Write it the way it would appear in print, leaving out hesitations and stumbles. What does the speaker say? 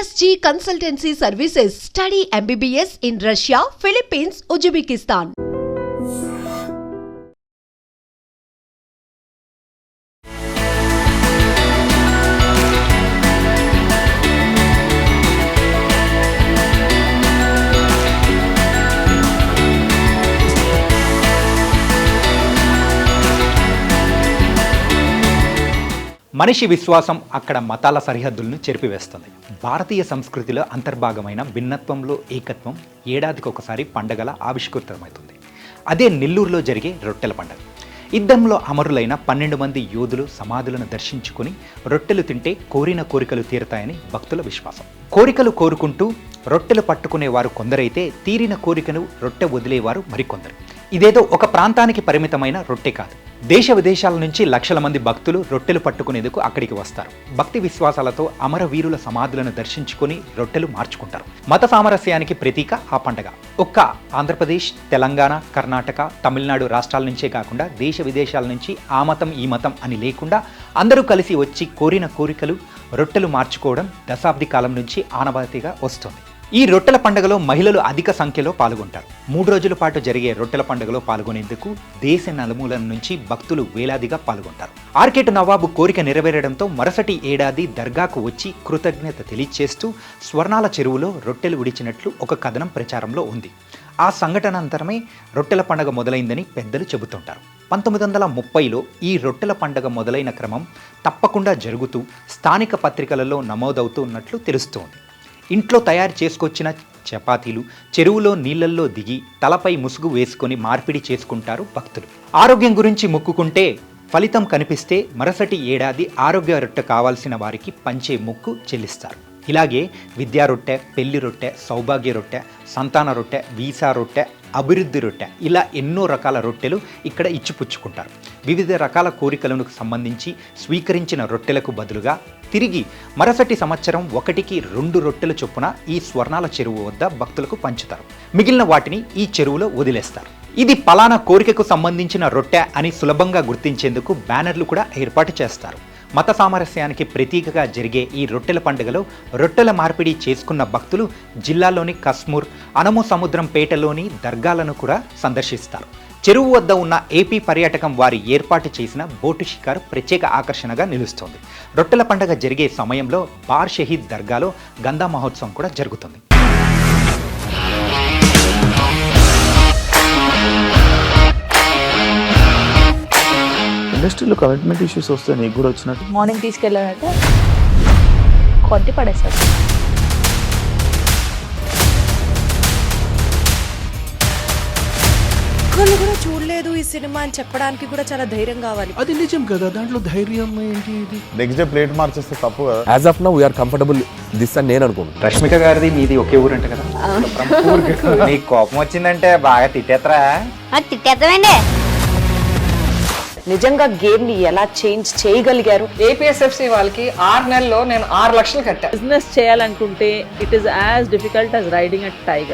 SG Consultancy Services. Study MBBS in Russia, Philippines, Uzbekistan. మనిషి విశ్వాసం అక్కడ మతాల సరిహద్దులను చెరిపివేస్తుంది. భారతీయ సంస్కృతిలో అంతర్భాగమైన భిన్నత్వంలో ఏకత్వం ఏడాదికి ఒకసారి పండగల ఆవిష్కృతమవుతుంది. అదే నెల్లూరులో జరిగే రొట్టెల పండుగ. యుద్ధంలో అమరులైన 12 మంది యోధులు సమాధులను దర్శించుకుని రొట్టెలు తింటే కోరిన కోరికలు తీరతాయని భక్తుల విశ్వాసం. కోరికలు కోరుకుంటూ రొట్టెలు పట్టుకునేవారు కొందరైతే తీరిన కోరికను రొట్టె వదిలేవారు మరికొందరు. ఇదేదో ఒక ప్రాంతానికి పరిమితమైన రొట్టె కాదు. దేశ విదేశాల నుంచి లక్షల మంది భక్తులు రొట్టెలు పట్టుకునేందుకు అక్కడికి వస్తారు. భక్తి విశ్వాసాలతో అమరవీరుల సమాధులను దర్శించుకొని రొట్టెలు మార్చుకుంటారు. మత సామరస్యానికి ప్రతీక ఆ పండగ. ఒక్క ఆంధ్రప్రదేశ్, తెలంగాణ, కర్ణాటక, తమిళనాడు రాష్ట్రాల నుంచే కాకుండా దేశ విదేశాల నుంచి ఆ మతం ఈ మతం అని లేకుండా అందరూ కలిసి వచ్చి కోరిన కోరికలు రొట్టెలు మార్చుకోవడం దశాబ్ది కాలం నుంచి ఆనవాయితీగా వస్తుంది. ఈ రొట్టెల పండుగలో మహిళలు అధిక సంఖ్యలో పాల్గొంటారు. 3 రోజుల పాటు జరిగే రొట్టెల పండుగలో పాల్గొనేందుకు దేశ నలుమూలల నుంచి భక్తులు వేలాదిగా పాల్గొంటారు. ఆర్కేట్ నవాబు కోరిక నెరవేరడంతో మరుసటి ఏడాది దర్గాకు వచ్చి కృతజ్ఞత తెలియచేస్తూ స్వర్ణాల చెరువులో రొట్టెలు విడిచినట్లు ఒక కథనం ప్రచారంలో ఉంది. ఆ సంఘటన అంతరమే రొట్టెల పండుగ మొదలైందని పెద్దలు చెబుతుంటారు. 1930లో ఈ రొట్టెల పండుగ మొదలైన క్రమం తప్పకుండా జరుగుతూ స్థానిక పత్రికలలో నమోదవుతున్నట్లు తెలుస్తోంది. ఇంట్లో తయారు చేసుకొచ్చిన చపాతీలు చెరువులో నీళ్లల్లో దిగి తలపై ముసుగు వేసుకొని మార్పిడి చేసుకుంటారు భక్తులు. ఆరోగ్యం గురించి మొక్కుకుంటే ఫలితం కనిపిస్తే మరుసటి ఏడాది ఆరోగ్య రొట్టె కావాల్సిన వారికి పంచే మొక్కు చెల్లిస్తారు. ఇలాగే విద్యా రొట్టె, పెళ్లి రొట్టె, సౌభాగ్య రొట్టె, సంతాన రొట్టె, వీసా రొట్టె, అభివృద్ధి రొట్టె ఇలా ఎన్నో రకాల రొట్టెలు ఇక్కడ ఇచ్చిపుచ్చుకుంటారు. వివిధ రకాల కోరికలకు సంబంధించి స్వీకరించిన రొట్టెలకు బదులుగా తిరిగి మరుసటి సంవత్సరం 1కి 2 రొట్టెల చొప్పున ఈ స్వర్ణాల చెరువు వద్ద భక్తులకు పంచుతారు. మిగిలిన వాటిని ఈ చెరువులో వదిలేస్తారు. ఇది పలానా కోరికకు సంబంధించిన రొట్టె అని సులభంగా గుర్తించేందుకు బ్యానర్లు కూడా ఏర్పాటు చేస్తారు. మత సామరస్యానికి ప్రతీకగా జరిగే ఈ రొట్టెల పండుగలో రొట్టెల మార్పిడి చేసుకున్న భక్తులు జిల్లాలోని కస్మూర్, అనము సముద్రం పేటలోని దర్గాలను కూడా సందర్శిస్తారు. చెరువు వద్ద ఉన్న ఏపీ పర్యాటకం వారి ఏర్పాటు చేసిన బోటు షికారు ప్రత్యేక ఆకర్షణగా నిలుస్తోంది. రొట్టెల పండుగ జరిగే సమయంలో బార్ షహీద్ దర్గాలో గంధా మహోత్సవం కూడా జరుగుతుంది. ఇండస్ట్రీలో కమిట్మెంట్ ఇష్యూస్ వస్తే నీకు కూడా వచ్చినట్టు మార్నింగ్ తీసుకెళ్ళాలంటే కొట్టి పడేస్తారు. ఒక్కళ్ళు కూడా చూడలేదు ఈ సినిమా అని చెప్పడానికి కూడా చాలా ధైర్యం కావాలి. అది నిజం కదా, దాంట్లో ధైర్యం ఏంటి? ఇది నెక్స్ట్ డే ప్లేట్ మార్చేస్తే తప్పు కదా. As of now we are comfortable this అని నేను అనుకుంటున్నాను. రష్మిక గారిది మీది ఒకే ఊరు అంట కదా? నీకు కోపం వచ్చిందంటే బాగా తిట్టేత్తరా? తిట్టేద్దామండి. నిజంగా గేమ్ ని ఎలా చేంజ్ చేయగలిగారు? ఏపీఎస్ఎఫ్సి వాళ్ళకి 6 నెలల్లో నేను 6 లక్షలు కట్టా. బిజినెస్ చేయాలనుకుంటే it is as difficult as riding a tiger.